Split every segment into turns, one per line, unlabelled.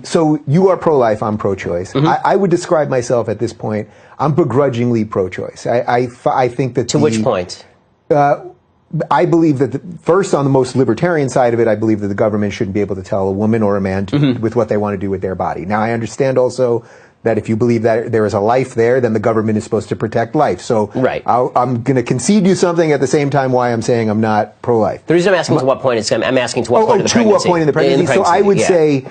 So you are pro-life, I'm pro-choice. I would describe myself at this point, I'm begrudgingly pro-choice. I think that
To which point?
I believe that, first, on the most libertarian side of it, I believe that the government shouldn't be able to tell a woman or a man with what they want to do with their body. Now, I understand also that if you believe that there is a life there, then the government is supposed to protect life. So
right.
I'm going to concede you something at the same time why I'm saying I'm not pro-life.
The reason I'm asking to what point I'm asking to what point in the pregnancy.
To what point in the pregnancy. So I would say,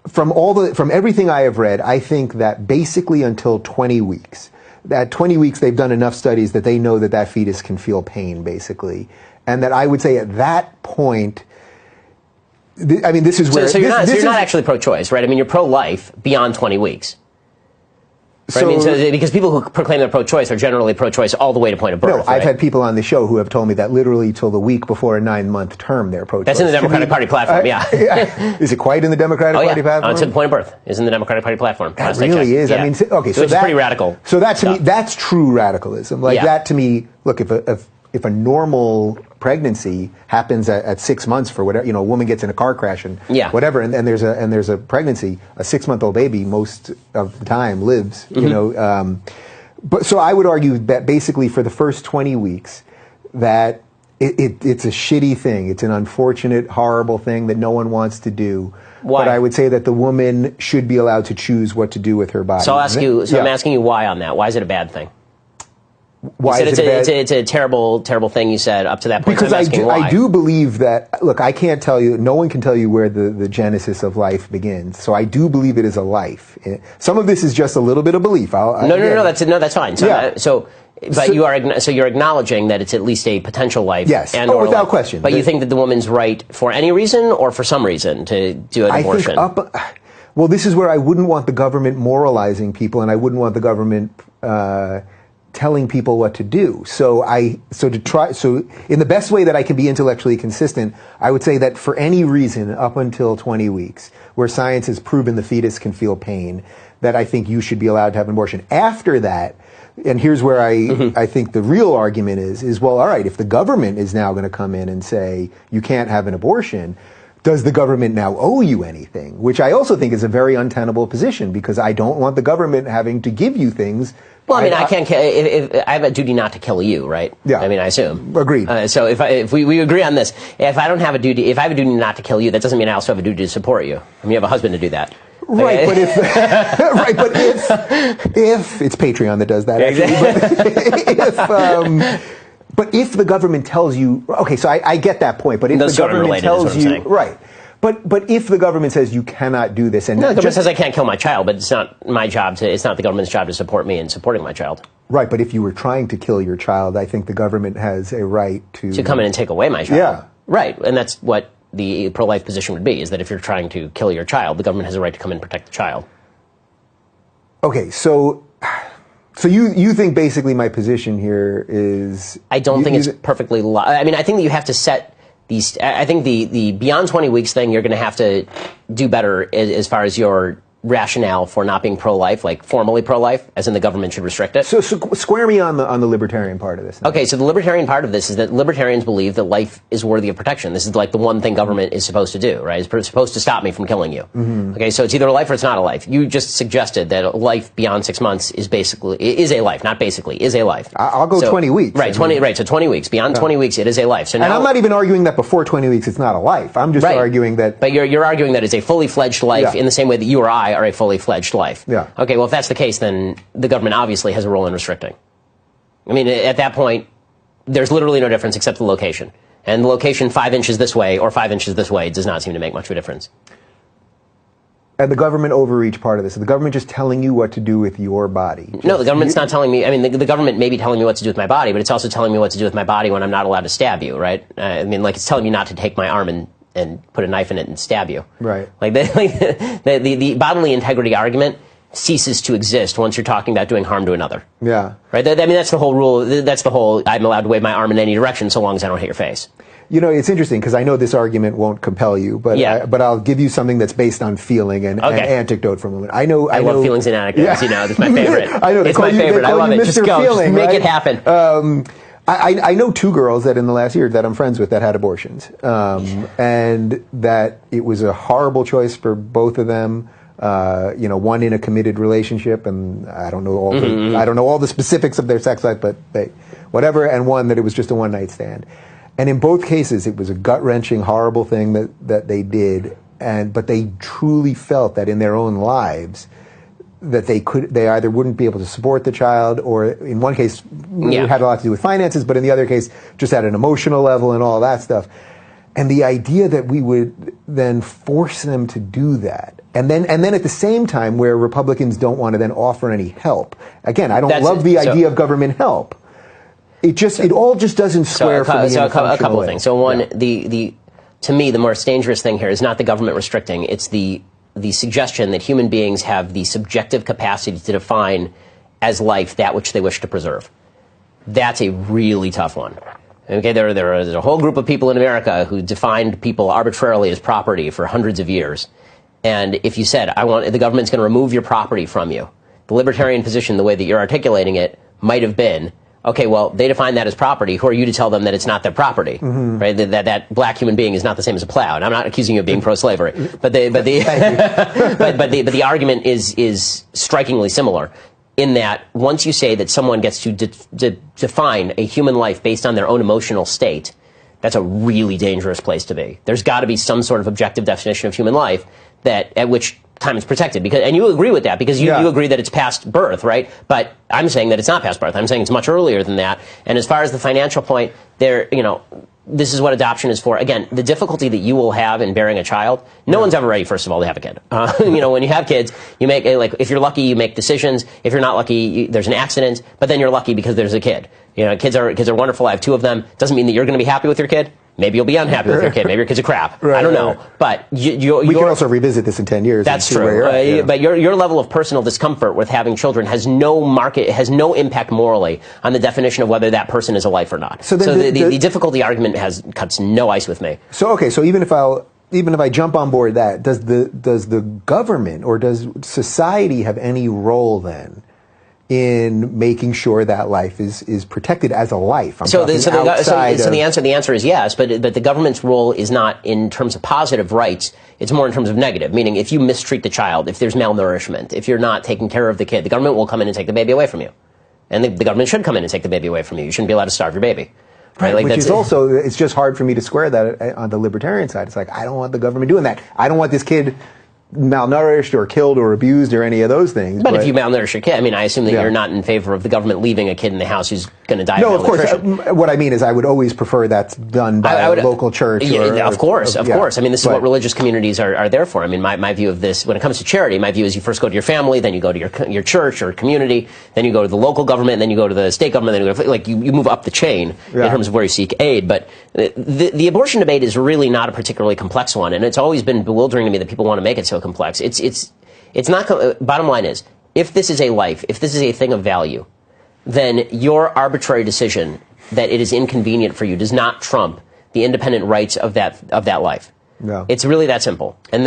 from everything I have read, I think that basically until 20 weeks. At 20 weeks, they've done enough studies that they know that that fetus can feel pain, basically. And that I would say at that point, I mean, this is where...
So you're not actually pro-choice, right? I mean, you're pro-life beyond 20 weeks. Right? Because people who proclaim they're pro-choice are generally pro-choice all the way to point of birth.
No, I've had people on the show who have told me that literally till the week before a 9-month term they're pro-choice.
That's in the Democratic Party platform, yeah.
Is it quite in the Democratic Party platform?
To the point of birth is in the Democratic Party platform.
That really is. Yeah. I mean, okay, so
it's pretty radical.
So that to me, that's true radicalism. Like that to me, look, if a normal pregnancy happens at 6 months for whatever, a woman gets in a car crash and whatever, and there's a pregnancy, a 6-month-old baby most of the time lives, but so I would argue that basically for the first 20 weeks that it's a shitty thing. It's an unfortunate, horrible thing that no one wants to do. Why? But I would say that the woman should be allowed to choose what to do with her body.
So I'll ask you. So I'm asking you why on that. Why is it a bad thing?
Why is
it's a terrible, terrible thing you said up to that point.
Because
so
I do believe that, look, I can't tell you, no one can tell you where the genesis of life begins. So I do believe it is a life. Some of this is just a little bit of belief.
No, that's fine. So, you're acknowledging that it's at least a potential life.
Yes, without question.
But you think that the woman's right for any reason or for some reason to do an abortion?
Well, this is where I wouldn't want the government moralizing people, and I wouldn't want the government telling people what to do. So in the best way that I can be intellectually consistent, I would say that for any reason up until 20 weeks, where science has proven the fetus can feel pain, that I think you should be allowed to have an abortion. After that, and here's where I think the real argument is, well, all right, if the government is now going to come in and say you can't have an abortion, does the government now owe you anything? Which I also think is a very untenable position, because I don't want the government having to give you things.
Well, I mean, I can't. If I have a duty not to kill you, right?
Yeah.
I mean, I assume.
Agreed.
So if we agree on this, if I have a duty not to kill you, that doesn't mean I also have a duty to support you. I mean, you have a husband to do that.
Right, but if it's Patreon that does that, actually, but if the government tells you, okay, so I get that point, but if the government tells you, right. But if the government says you cannot do this, and
the government says I can't kill my child, but it's not my job it's not the government's job to support me in supporting my child.
Right, but if you were trying to kill your child, I think the government has a right to
come in and take away my child.
Yeah.
Right, and that's what the pro-life position would be, is that if you're trying to kill your child, the government has a right to come in and protect the child.
Okay, so you think basically my position here is...
I don't think it's perfectly... I mean, I think that you have to set these... I think the beyond 20 weeks thing, you're going to have to do better as far as your rationale for not being pro-life, like formally pro-life, as in the government should restrict it.
So square me on the libertarian part of this now.
Okay, so the libertarian part of this is that libertarians believe that life is worthy of protection. This is like the one thing government is supposed to do, right? It's supposed to stop me from killing you. Mm-hmm. Okay, so it's either a life or it's not a life. You just suggested that a life beyond 6 months is a life, not basically, is a life.
I'll go 20 weeks.
Right, 20 weeks. Beyond 20 weeks, it is a life. So now,
and I'm not even arguing that before 20 weeks it's not a life. I'm just arguing that...
But you're arguing that it's a fully fledged life in the same way that you or I are a fully fledged life.
Yeah.
Okay, well, if that's the case, then the government obviously has a role in restricting. I mean, at that point, there's literally no difference except the location. And the location 5 inches this way or 5 inches this way does not seem to make much of a difference.
And the government overreach part of this. Is the government just telling you what to do with your body?
No, the government's not telling me. I mean, the government may be telling me what to do with my body, but it's also telling me what to do with my body when I'm not allowed to stab you, right? I mean, like, it's telling me not to take my arm and put a knife in it and stab you.
Right.
Like the bodily integrity argument ceases to exist once you're talking about doing harm to another.
Yeah.
Right? I mean, that's the whole rule. That's the whole, I'm allowed to wave my arm in any direction so long as I don't hit your face.
You know, it's interesting because I know this argument won't compel you, but but I'll give you something that's based on feeling and anecdote from a woman. I love
feelings and anecdotes. Yeah. You know, that's my favorite.
I know.
It's my favorite. I love it. Just go. Feeling, just make it happen.
I know two girls that in the last year that I'm friends with that had abortions, and that it was a horrible choice for both of them. One in a committed relationship, and I don't know all the specifics of their sex life, but whatever, and one that it was just a one night stand. And in both cases, it was a gut wrenching, horrible thing that they did, but they truly felt that in their own lives, that they either wouldn't be able to support the child, or in one case it had a lot to do with finances, but in the other case just at an emotional level and all that stuff. And the idea that we would then force them to do that, and then at the same time where Republicans don't want to then offer any help. Again, I don't love the idea of government help. It all just doesn't square for me.
So a couple of things. So one, to me, the most dangerous thing here is not the government restricting. It's the suggestion that human beings have the subjective capacity to define as life that which they wish to preserve. That's a really tough one. Okay, there's a whole group of people in America who defined people arbitrarily as property for hundreds of years. And if you said, the government's going to remove your property from you, the libertarian position, the way that you're articulating it, might have been, okay, well, they define that as property. Who are you to tell them that it's not their property? Right? That black human being is not the same as a plow. And I'm not accusing you of being pro-slavery, but the argument is strikingly similar. In that, once you say that someone gets to define a human life based on their own emotional state, that's a really dangerous place to be. There's got to be some sort of objective definition of human life at which time it's protected. And you agree with that because you agree that it's past birth, right? But I'm saying that it's not past birth. I'm saying it's much earlier than that. And as far as the financial point, this is what adoption is for. Again, the difficulty that you will have in bearing a child, no one's ever ready, first of all, to have a kid. When you have kids, you make, if you're lucky, you make decisions. If you're not lucky, there's an accident, but then you're lucky because there's a kid. Kids are wonderful. I have two of them. Doesn't mean that you're going to be happy with your kid. Maybe you'll be unhappy with your kid. Maybe your kid's a crap. I don't know. But we
can also revisit this in 10 years.
That's true. But your level of personal discomfort with having children has no impact morally on the definition of whether that person is a life or not. So the difficulty argument cuts no ice with me.
So even if I jump on board that, does the government or does society have any role then in making sure that life is protected as a life?
The answer is yes, but the government's role is not in terms of positive rights. It's more in terms of negative, meaning if you mistreat the child, if there's malnourishment, if you're not taking care of the kid, the government will come in and take the baby away from you. And the government should come in and take the baby away from you. You shouldn't be allowed to starve your baby. Right?
Which is also, it's just hard for me to square that on the libertarian side. It's like, I don't want the government doing that. I don't want this kid malnourished or killed or abused or any of those things.
But if you malnourish your kid, I assume that you're not in favor of the government leaving a kid in the house who's going to die of malnutrition.
No, of course. What I mean is I would always prefer that's done by a local church.
Of course. This is what religious communities are there for. My view of this, when it comes to charity, my view is you first go to your family, then you go to your church or community, then you go to the local government, then you go to the state government, then you move up the chain in terms of where you seek aid. But the abortion debate is really not a particularly complex one, and it's always been bewildering to me that people want to make it so complex. It's not. Bottom line is, if this is a life, if this is a thing of value, then your arbitrary decision that it is inconvenient for you does not trump the independent rights of that life.
No.
It's really that simple. And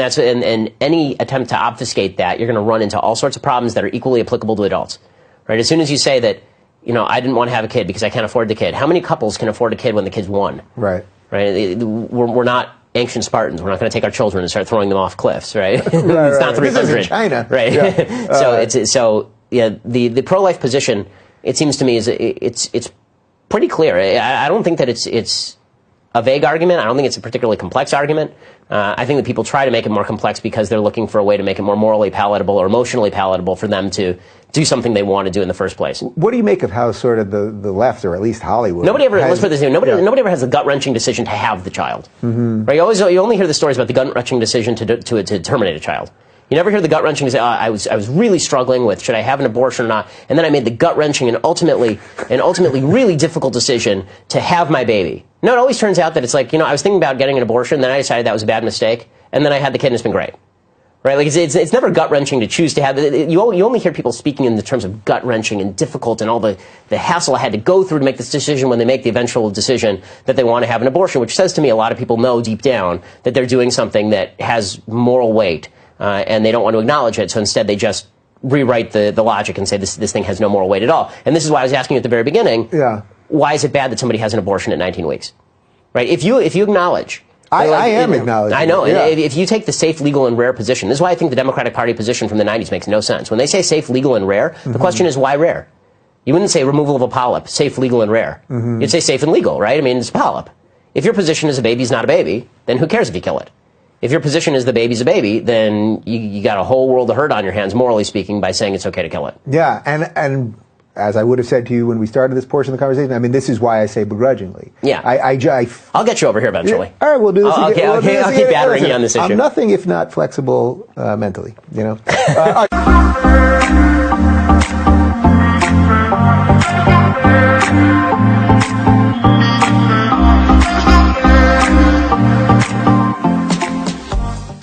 any attempt to obfuscate that, you're going to run into all sorts of problems that are equally applicable to adults. Right? As soon as you say that, I didn't want to have a kid because I can't afford the kid. How many couples can afford a kid when the kid's one?
Right.
Right. We're not ancient Spartans. We're not going to take our children and start throwing them off cliffs, right? It's not 300.
This is in China,
right? Yeah. The pro-life position, it seems to me, it's pretty clear. I don't think that it's a vague argument. I don't think it's a particularly complex argument. I think that people try to make it more complex because they're looking for a way to make it more morally palatable or emotionally palatable for them to do something they want to do in the first place.
What do you make of how sort of the left, or at least Hollywood,
let's put this in, nobody ever has the gut-wrenching decision to have the child. Mm-hmm. Right? You only hear the stories about the gut-wrenching decision to terminate a child. You never hear the gut-wrenching say, I was really struggling with, should I have an abortion or not? And then I made the gut-wrenching and ultimately really difficult decision to have my baby. No, it always turns out that it's like, I was thinking about getting an abortion, then I decided that was a bad mistake, and then I had the kid and it's been great. Right? Like it's never gut-wrenching to choose to have it. You only hear people speaking in the terms of gut-wrenching and difficult and all the hassle I had to go through to make this decision when they make the eventual decision that they want to have an abortion, which says to me a lot of people know deep down that they're doing something that has moral weight. And they don't want to acknowledge it, so instead they just rewrite the logic and say this thing has no moral weight at all. And this is why I was asking you at the very beginning.
Yeah.
why is it bad that somebody has an abortion at 19 weeks? Right? If you acknowledge.
I am acknowledging.
I know.
Yeah.
And if you take the safe, legal, and rare position, this is why I think the Democratic Party position from the 90s makes no sense. When they say safe, legal, and rare, the question is why rare? You wouldn't say removal of a polyp, safe, legal, and rare. You'd say safe and legal, right? I mean, it's a polyp. If your position is a baby's not a baby, then who cares if you kill it? If your position is the baby's a baby, then you got a whole world of hurt on your hands, morally speaking, by saying it's okay to kill it.
Yeah, and as I would have said to you when we started this portion of the conversation, I mean, this is why I say begrudgingly.
Yeah.
I'll
get you over here eventually.
Yeah, all right, we'll do this again.
I'll keep battering you on this issue.
I'm nothing if not flexible mentally, you know.